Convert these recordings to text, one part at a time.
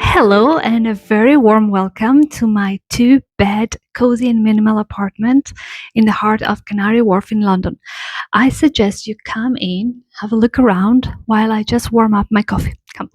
Hello and a very warm welcome to my 2-bed cozy and minimal apartment in the heart of Canary Wharf in London. I suggest you come in, have a look around while I just warm up my coffee. Come.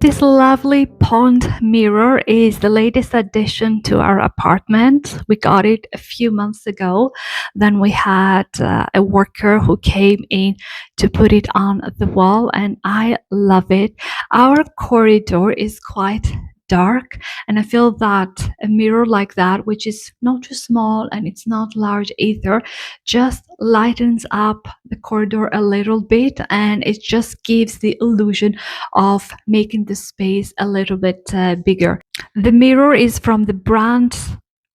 This lovely pond mirror is the latest addition to our apartment. We got it a few months ago. Then we had a worker who came in to put it on the wall, and I love it. Our corridor is quite dark, and I feel that a mirror like that, which is not too small and it's not large either, just lightens up the corridor a little bit, and it just gives the illusion of making the space a little bit bigger. The mirror is from the brand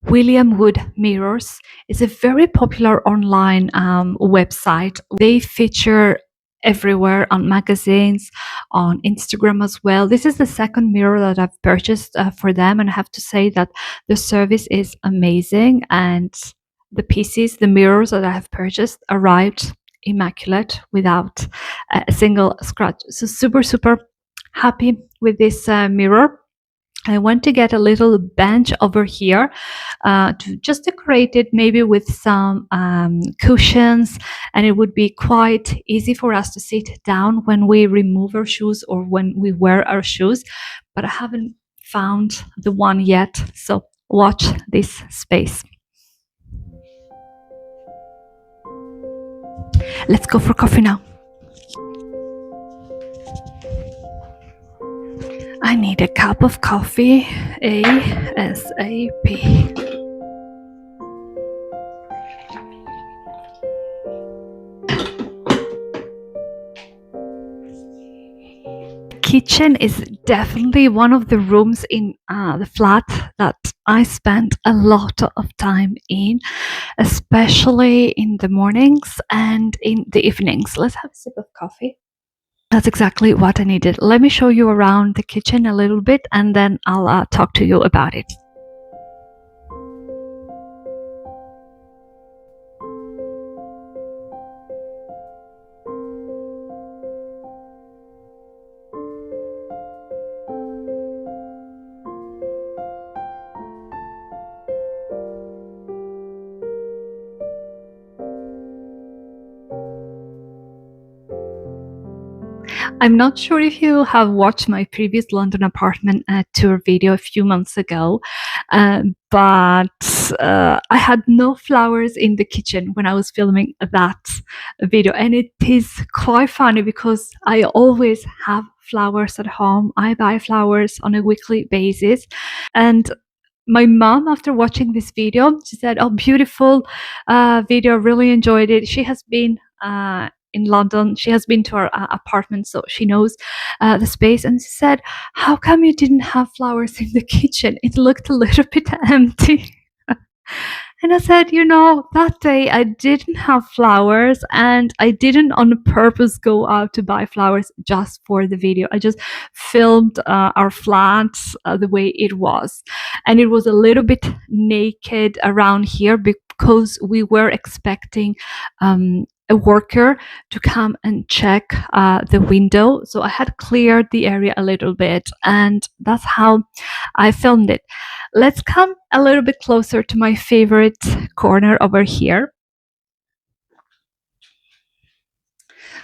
William Wood Mirrors. It's a very popular online website. They feature everywhere, on magazines, on Instagram as well. This is the second mirror that I've purchased for them, and I have to say that the service is amazing, and the pieces, the mirrors that I have purchased, arrived immaculate without a single scratch. So super happy with this mirror. I want to get a little bench over here to just decorate it, maybe with some cushions, and it would be quite easy for us to sit down when we remove our shoes or when we wear our shoes, but I haven't found the one yet, so watch this space. Let's go for coffee now. I need a cup of coffee ASAP. Kitchen is definitely one of the rooms in the flat that I spend a lot of time in, especially in the mornings and in the evenings. Let's have a sip of coffee. That's exactly what I needed. Let me show you around the kitchen a little bit, and then I'll talk to you about it. I'm not sure if you have watched my previous London apartment tour video a few months ago, but I had no flowers in the kitchen when I was filming that video, and it is quite funny because I always have flowers at home. I buy flowers on a weekly basis, and my mom, after watching this video, she said, "Oh, beautiful video, really enjoyed it." She has been in London. She has been to our apartment, so she knows the space. And she said, "How come you didn't have flowers in the kitchen? It looked a little bit empty." And I said, that day I didn't have flowers, and I didn't on purpose go out to buy flowers just for the video. I just filmed our flat the way it was. And it was a little bit naked around here because we were expecting a worker to come and check the window. So I had cleared the area a little bit, and that's how I filmed it. Let's come a little bit closer to my favorite corner over here.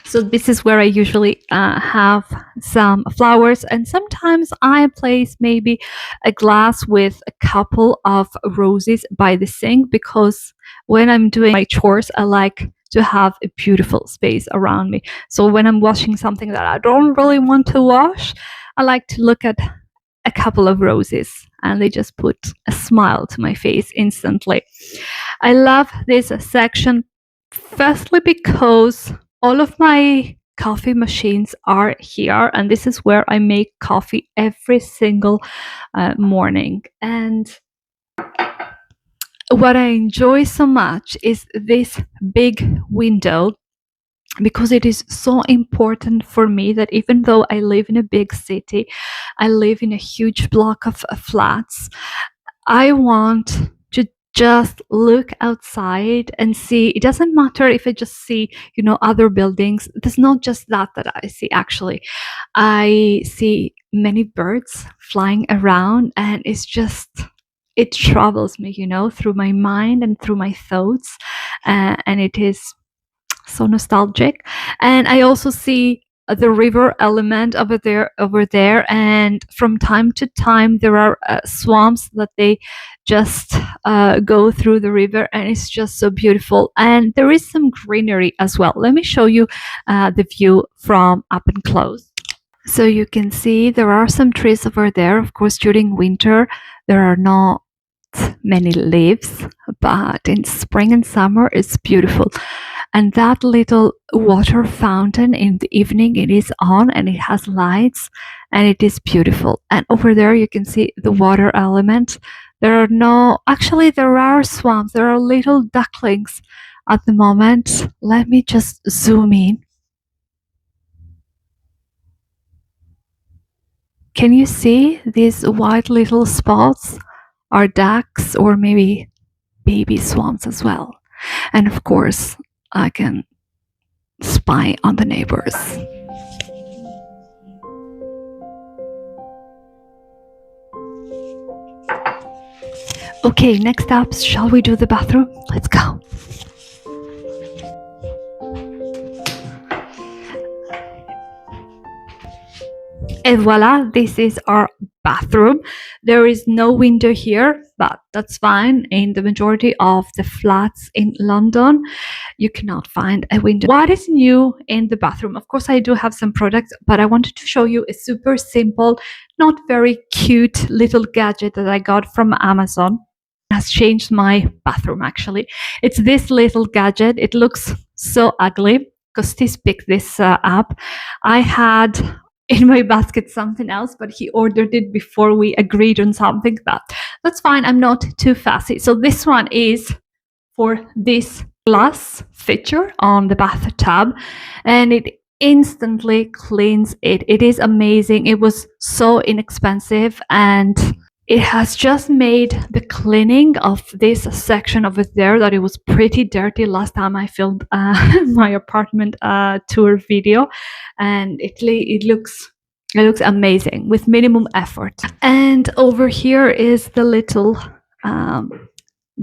So this is where I usually have some flowers, and sometimes I place maybe a glass with a couple of roses by the sink, because when I'm doing my chores, I like to have a beautiful space around me. So when I'm washing something that I don't really want to wash, I like to look at a couple of roses, and they just put a smile to my face instantly. I love this section, firstly because all of my coffee machines are here, and this is where I make coffee every single morning. And what I enjoy so much is this big window, because it is so important for me that even though I live in a big city, I live in a huge block of flats, I want to just look outside and see. It doesn't matter if I just see, other buildings. There's not just that I see, actually. I see many birds flying around, and it travels me, through my mind and through my thoughts. And it is so nostalgic. And I also see the river element over there, and from time to time there are swamps that they just go through the river, and it's just so beautiful. And there is some greenery as well. Let me show you the view from up and close. So you can see there are some trees over there. Of course, during winter there are not many leaves, but in spring and summer it's beautiful. And that little water fountain in the evening, it is on and it has lights, and it is beautiful. And over there you can see the water element. Actually there are swamps, there are little ducklings at the moment. Let me just zoom in. Can you see these white little spots? Are ducks, or maybe baby swans as well. And of course, I can spy on the neighbors. Okay, next up, shall we do the bathroom? Let's go. And voila, this is our bathroom. There is no window here, but that's fine. In the majority of the flats in London, you cannot find a window. What is new in the bathroom? Of course, I do have some products, but I wanted to show you a super simple, not very cute little gadget that I got from Amazon. It has changed my bathroom, actually. It's this little gadget. It looks so ugly because Tis picked this up. I had in my basket something else, but he ordered it before we agreed on something. But that's fine. I'm not too fussy. So this one is for this glass feature on the bathtub, and it instantly cleans it. It is amazing. It was so inexpensive, and it has just made the cleaning of this section over there that it was pretty dirty last time I filmed my apartment tour video, and it looks amazing with minimum effort. And over here is the little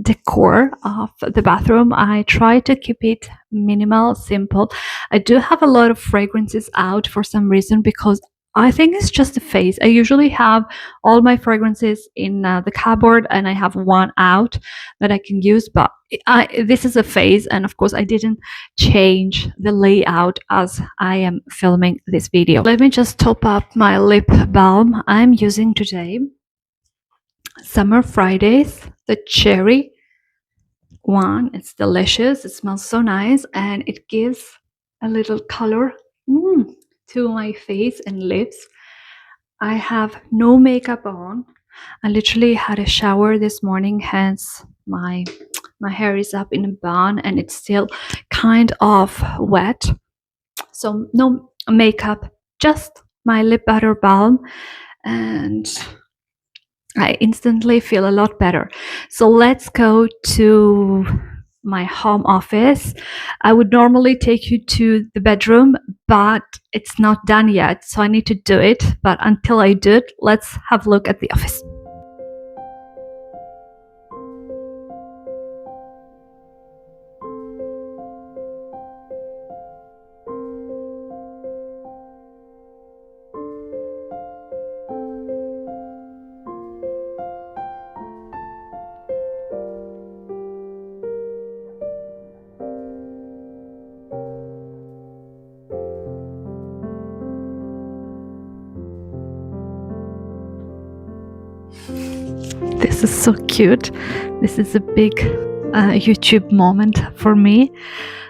decor of the bathroom. I try to keep it minimal, simple. I do have a lot of fragrances out for some reason, because I think it's just a phase. I usually have all my fragrances in the cupboard, and I have one out that I can use, but this is a phase. And of course I didn't change the layout as I am filming this video. Let me just top up my lip balm. I'm using today Summer Fridays, the cherry one. It's delicious. It smells so nice, and it gives a little color to my face and lips. I have no makeup on. I literally had a shower this morning, hence my hair is up in a bun and it's still kind of wet. So no makeup, just my lip butter balm, and I instantly feel a lot better. So let's go to my home office. I would normally take you to the bedroom, but it's not done yet, so I need to do it. But until I do it, let's have a look at the office. This is so cute. This is a big YouTube moment for me.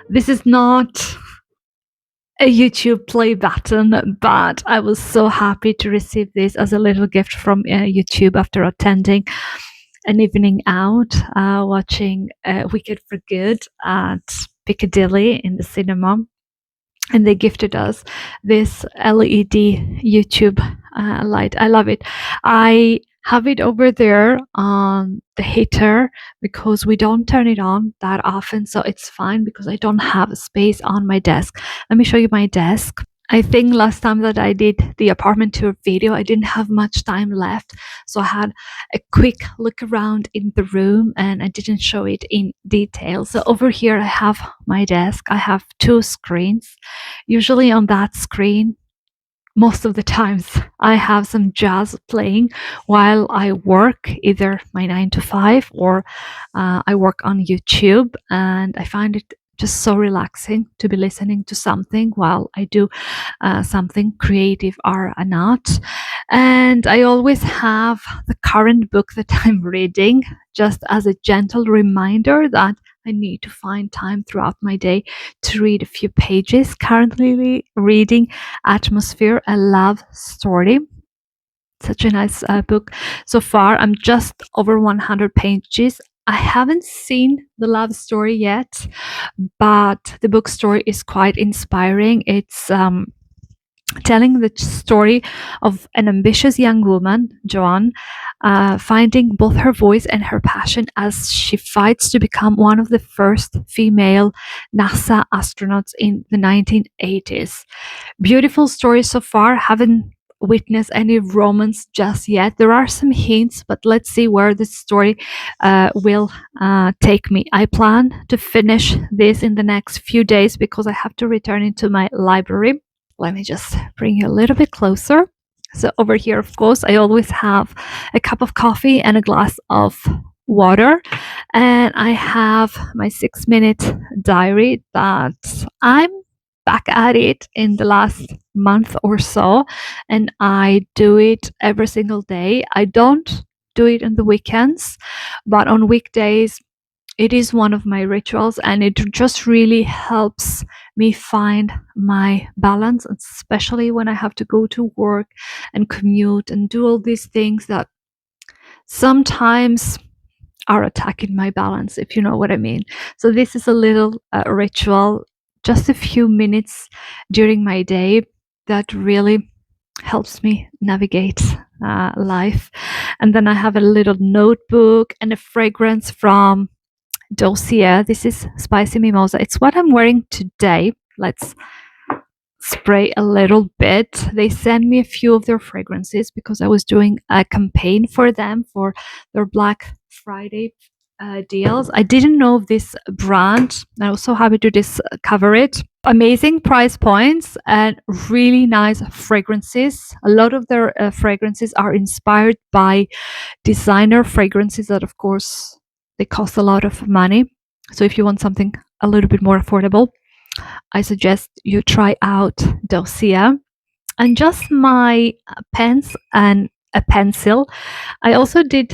This is not a YouTube play button, but I was so happy to receive this as a little gift from YouTube after attending an evening out, watching Wicked for Good at Piccadilly in the cinema. And they gifted us this LED YouTube light. I love it. I have it over there on the heater because we don't turn it on that often, so it's fine because I don't have a space on my desk. Let me show you my desk. I think last time that I did the apartment tour video, I didn't have much time left, so I had a quick look around in the room and I didn't show it in detail. So over here I have my desk. I have 2 screens. Usually on that screen, most of the times I have some jazz playing while I work, either my 9 to 5 or I work on YouTube, and I find it just so relaxing to be listening to something while I do something creative or not. And I always have the current book that I'm reading just as a gentle reminder that I need to find time throughout my day to read a few pages. Currently reading Atmosphere, a love story. Such a nice book so far. I'm just over 100 pages. I haven't seen the love story yet, but the book story is quite inspiring. It's telling the story of an ambitious young woman, Joan, finding both her voice and her passion as she fights to become one of the first female NASA astronauts in the 1980s. Beautiful story so far. Haven't witnessed any romance just yet. There are some hints, but let's see where this story will take me. I plan to finish this in the next few days because I have to return it to my library. Let me just bring you a little bit closer. So over here, of course, I always have a cup of coffee and a glass of water. And I have my 6-minute diary that I'm back at it in the last month or so. And I do it every single day. I don't do it on the weekends, but on weekdays, it is one of my rituals, and it just really helps me find my balance, especially when I have to go to work and commute and do all these things that sometimes are attacking my balance, if you know what I mean. So this is a little ritual, just a few minutes during my day that really helps me navigate life. And then I have a little notebook and a fragrance from Dossier. This is Spicy Mimosa. It's what I'm wearing today. Let's spray a little bit. They sent me a few of their fragrances because I was doing a campaign for them for their Black Friday deals. I didn't know this brand. I was so happy to discover it. Amazing price points and really nice fragrances. A lot of their fragrances are inspired by designer fragrances that, of course, they cost a lot of money. So if you want something a little bit more affordable, I suggest you try out Dossier. And just my pens and a pencil. I also did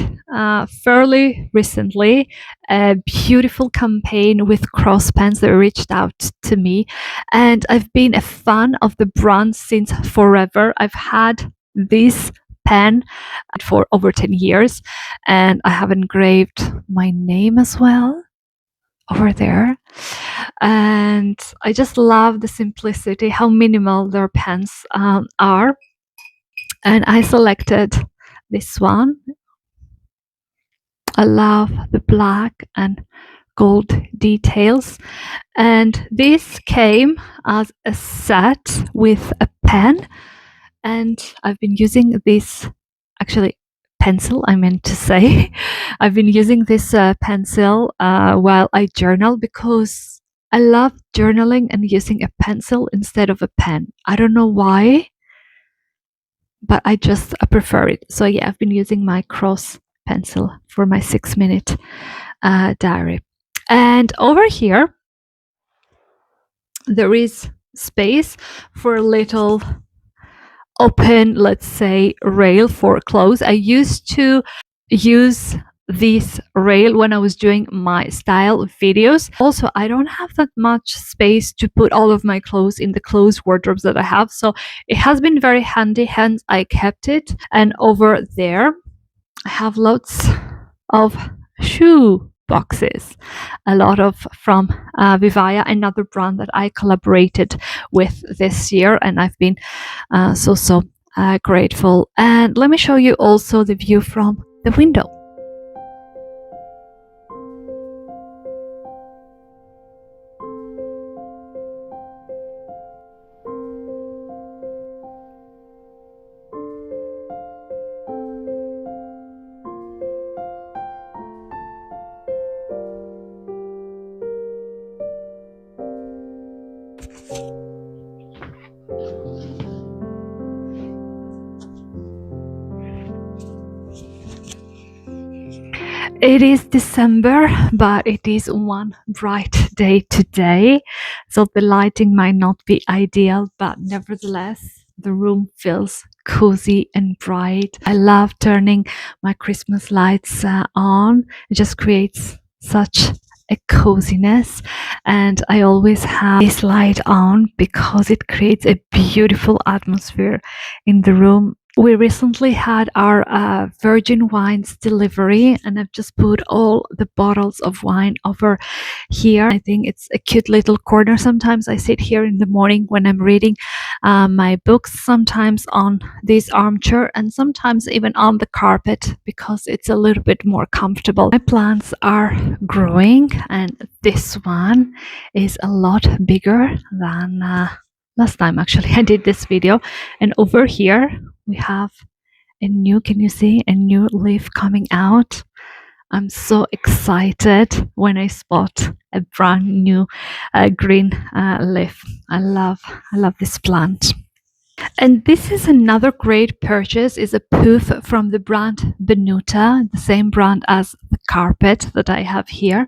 fairly recently a beautiful campaign with Cross Pens that reached out to me. And I've been a fan of the brand since forever. I've had this pen for over 10 years, and I have engraved my name as well over there. And I just love the simplicity, how minimal their pens are. And I selected this one. I love the black and gold details. And this came as a set with a pen. And I've been using this, actually, pencil, I meant to say. I've been using this pencil while I journal because I love journaling and using a pencil instead of a pen. I don't know why, but I prefer it. So yeah, I've been using my Cross pencil for my 6-minute diary. And over here, there is space for a little open, let's say, rail for clothes. I used to use this rail when I was doing my style videos. Also, I don't have that much space to put all of my clothes in the clothes wardrobes that I have, so it has been very handy, hence I kept it. And over there I have lots of shoe boxes, a lot of from Vivaya, another brand that I collaborated with this year, and I've been so grateful. And let me show you also the view from the window. It is December, but it is one bright day today, so the lighting might not be ideal, but nevertheless, the room feels cozy and bright. I love turning my Christmas lights on. It just creates such a coziness, and I always have this light on because it creates a beautiful atmosphere in the room. We recently had our virgin wines delivery, and I've just put all the bottles of wine over here. I think it's a cute little corner. Sometimes I sit here in the morning when I'm reading my books, sometimes on this armchair, and sometimes even on the carpet because it's a little bit more comfortable. My plants are growing, and this one is a lot bigger than last time actually I did this video. And over here we have a new, can you see, a new leaf coming out? I'm so excited when I spot a brand new green leaf. I love this plant. And this is another great purchase, is a poof from the brand Benuta, the same brand as the carpet that I have here.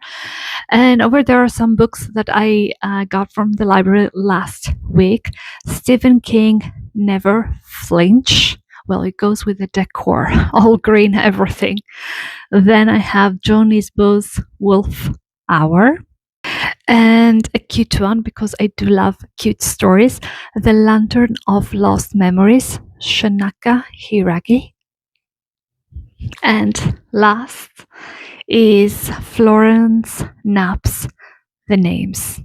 And over there are some books that I got from the library last week. Stephen King, Never Flinch. Well, it goes with the decor, all green, everything. Then I have John Nisbo's Wolf Hour. And a cute one, because I do love cute stories, The Lantern of Lost Memories, Shanaka Hiragi. And last is Florence Knapp's The Names.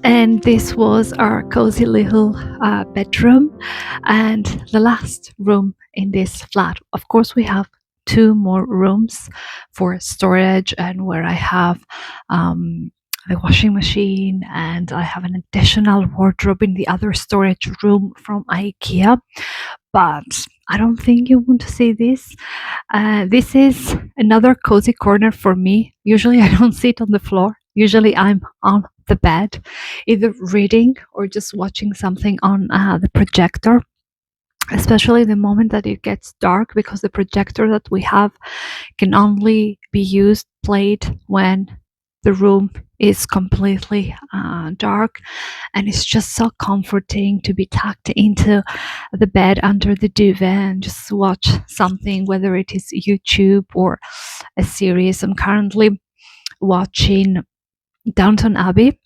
And this was our cozy little bedroom and the last room in this flat. Of course, we have 2 more rooms for storage, and where I have the washing machine, and I have an additional wardrobe in the other storage room from IKEA. But I don't think you want to see this. This is another cozy corner for me. Usually I don't sit on the floor. Usually I'm on the bed, either reading or just watching something on the projector, especially the moment that it gets dark, because the projector that we have can only be played when the room is completely dark, and it's just so comforting to be tucked into the bed under the duvet and just watch something, whether it is YouTube or a series. I'm currently watching Downton Abbey.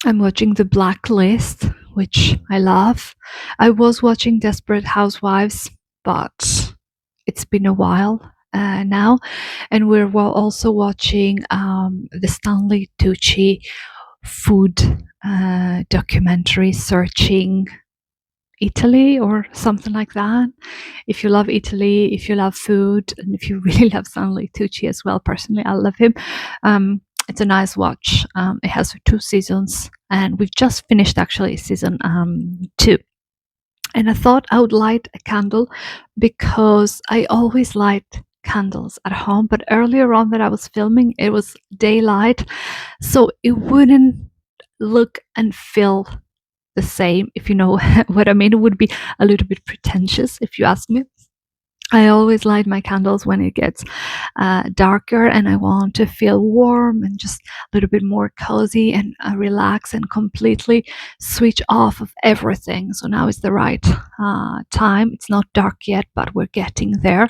I'm watching The Blacklist, which I love. I was watching Desperate Housewives, but it's been a while now. And we're also watching the Stanley Tucci food documentary, Searching Italy or something like that. If you love Italy, if you love food, and if you really love Stanley Tucci as well, personally, I love him. It's a nice watch. It has 2 seasons, and we've just finished actually season 2. And I thought I would light a candle because I always light candles at home. But earlier on that I was filming, it was daylight, so it wouldn't look and feel the same, if you know what I mean. It would be a little bit pretentious if you ask me. I always light my candles when it gets darker and I want to feel warm and just a little bit more cozy and relax and completely switch off of everything. So now is the right time. It's not dark yet, but we're getting there.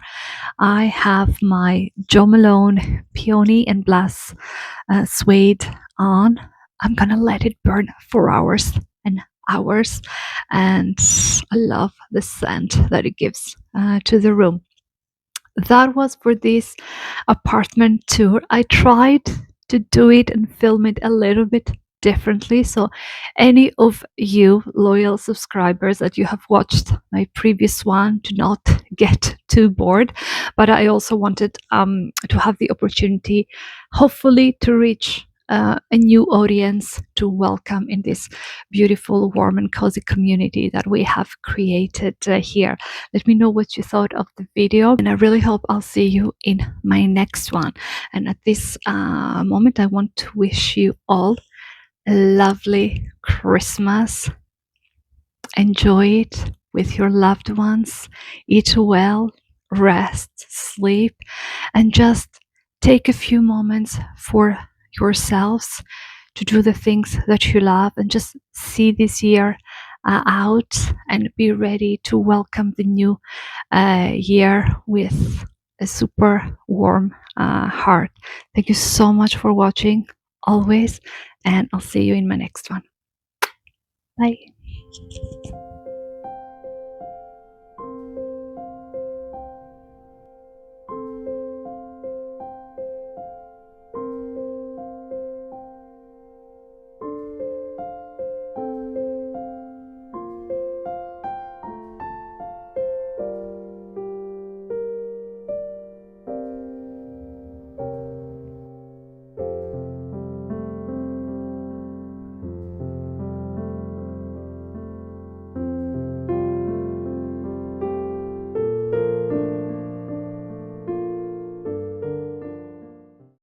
I have my Jo Malone Peony and Glass suede on. I'm gonna let it burn for hours and hours, and I love the scent that it gives to the room. That was for this apartment tour. I tried to do it and film it a little bit differently. So any of you loyal subscribers that you have watched my previous one, do not get too bored. But I also wanted to have the opportunity, hopefully, to reach a new audience to welcome in this beautiful, warm and cozy community that we have created here. Let me know what you thought of the video, and I really hope I'll see you in my next one. And at this moment, I want to wish you all a lovely Christmas. Enjoy it with your loved ones. Eat well, rest, sleep, and just take a few moments for yourselves to do the things that you love, and just see this year out and be ready to welcome the new year with a super warm heart. Thank you so much for watching always, and I'll see you in my next one. Bye.